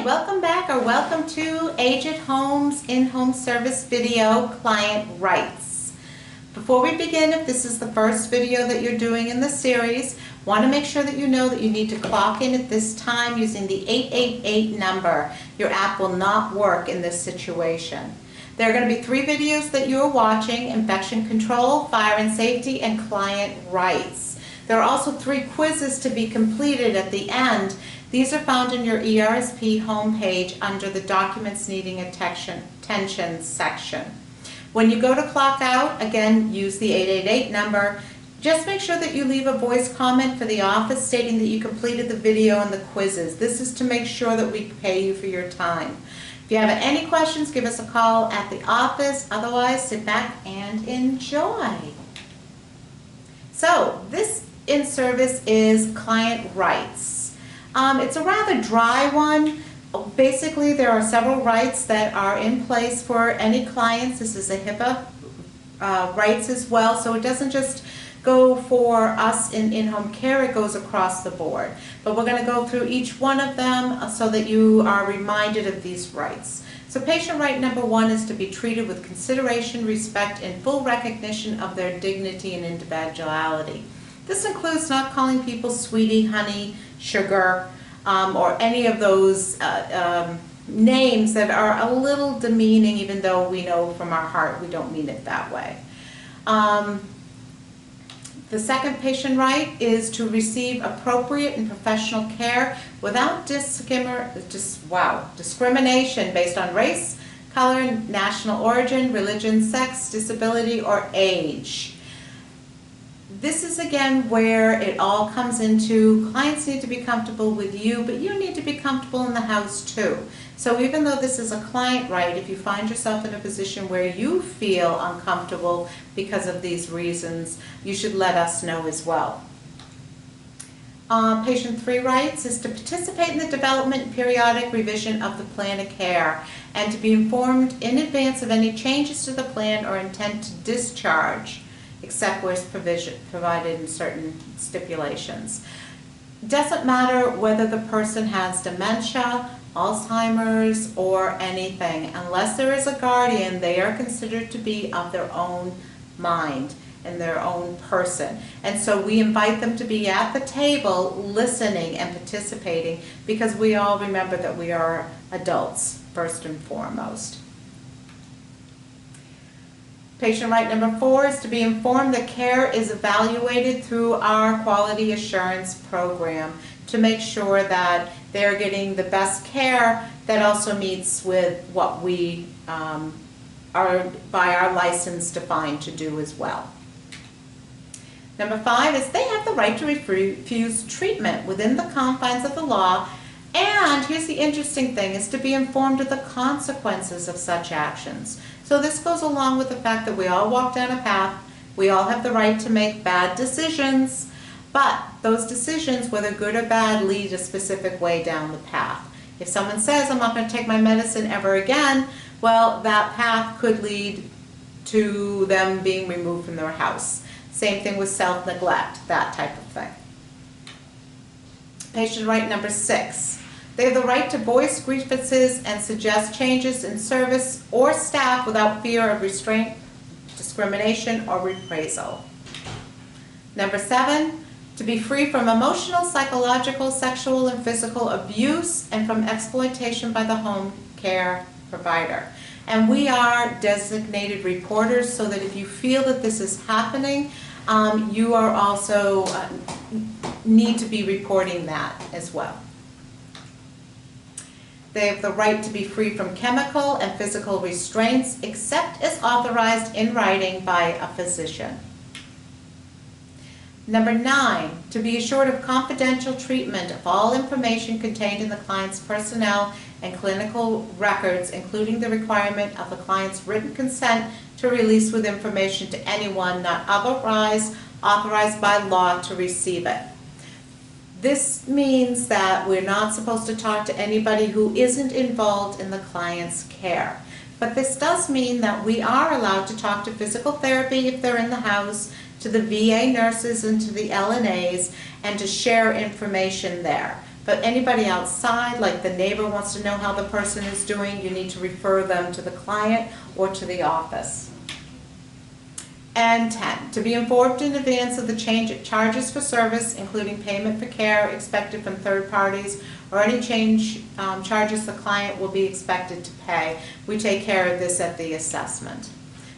welcome back or welcome to Age at Home's in-home service video, Client Rights. Before we begin, if this is the first video that you're doing in the series, want to make sure that you know that you need to clock in at this time using the 888 number. Your app will not work in this situation. There are going to be 3 videos that you are watching: infection control, fire and safety, and client rights. There are also 3 quizzes to be completed at the end. These are found in your ERSP homepage under the Documents Needing Attention section. When you go to clock out, again, use the 888 number. Just make sure that you leave a voice comment for the office stating that you completed the video and the quizzes. This is to make sure that we pay you for your time. If you have any questions, give us a call at the office. Otherwise, sit back and enjoy. So, this in-service is client rights. It's a rather dry one. Basically, there are several rights that are in place for any clients. This is a HIPAA rights as well, so it doesn't just go for us in in-home care, it goes across the board. But we're going to go through each one of them so that you are reminded of these rights. So patient right number 1 is to be treated with consideration, respect, and full recognition of their dignity and individuality. This includes not calling people sweetie, honey, sugar, or any of those names that are a little demeaning, even though we know from our heart we don't mean it that way. The second patient right is to receive appropriate and professional care without discrimination based on race, color, national origin, religion, sex, disability, or age. This is again where it all comes into clients need to be comfortable with you, but you need to be comfortable in the house too. So even though this is a client right, if you find yourself in a position where you feel uncomfortable because of these reasons, you should let us know as well. Patient 3 rights is to participate in the development and periodic revision of the plan of care and to be informed in advance of any changes to the plan or intent to discharge, except where it's provided in certain stipulations. It doesn't matter whether the person has dementia, Alzheimer's, or anything. Unless there is a guardian, they are considered to be of their own mind and their own person. And so we invite them to be at the table listening and participating, because we all remember that we are adults first and foremost. Patient right number 4 is to be informed that care is evaluated through our quality assurance program to make sure that they're getting the best care that also meets with what we are by our license defined to do as well. Number 5 is they have the right to refuse treatment within the confines of the law, and here's the interesting thing, is to be informed of the consequences of such actions. So this goes along with the fact that we all walk down a path, we all have the right to make bad decisions, but those decisions, whether good or bad, lead a specific way down the path. If someone says, I'm not going to take my medicine ever again, well, that path could lead to them being removed from their house. Same thing with self-neglect, that type of thing. Patient right number 6. They have the right to voice grievances and suggest changes in service or staff without fear of restraint, discrimination, or reprisal. Number 7, to be free from emotional, psychological, sexual, and physical abuse and from exploitation by the home care provider. And we are designated reporters, so that if you feel that this is happening, you are also need to be reporting that as well. They have the right to be free from chemical and physical restraints, except as authorized in writing by a physician. Number 9, to be assured of confidential treatment of all information contained in the client's personnel and clinical records, including the requirement of the client's written consent to release with information to anyone not otherwise authorized by law to receive it. This means that we're not supposed to talk to anybody who isn't involved in the client's care. But this does mean that we are allowed to talk to physical therapy if they're in the house, to the VA nurses and to the LNAs, and to share information there. But anybody outside, like the neighbor wants to know how the person is doing, you need to refer them to the client or to the office. And 10, to be informed in advance of the charges for service, including payment for care expected from third parties, or any charges the client will be expected to pay. We take care of this at the assessment.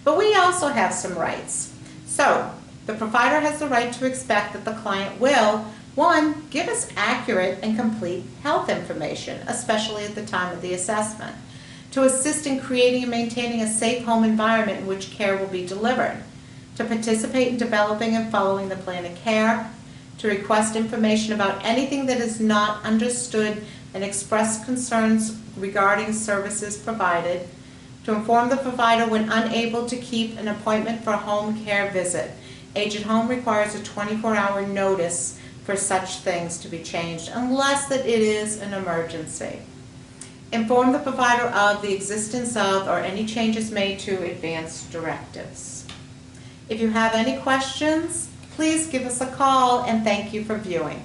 But we also have some rights. So, the provider has the right to expect that the client will, 1, give us accurate and complete health information, especially at the time of the assessment, to assist in creating and maintaining a safe home environment in which care will be delivered, to participate in developing and following the plan of care, to request information about anything that is not understood and express concerns regarding services provided, to inform the provider when unable to keep an appointment for a home care visit. Age at Home requires a 24-hour notice for such things to be changed, unless that it is an emergency. Inform the provider of the existence of or any changes made to advance directives. If you have any questions, please give us a call, and thank you for viewing.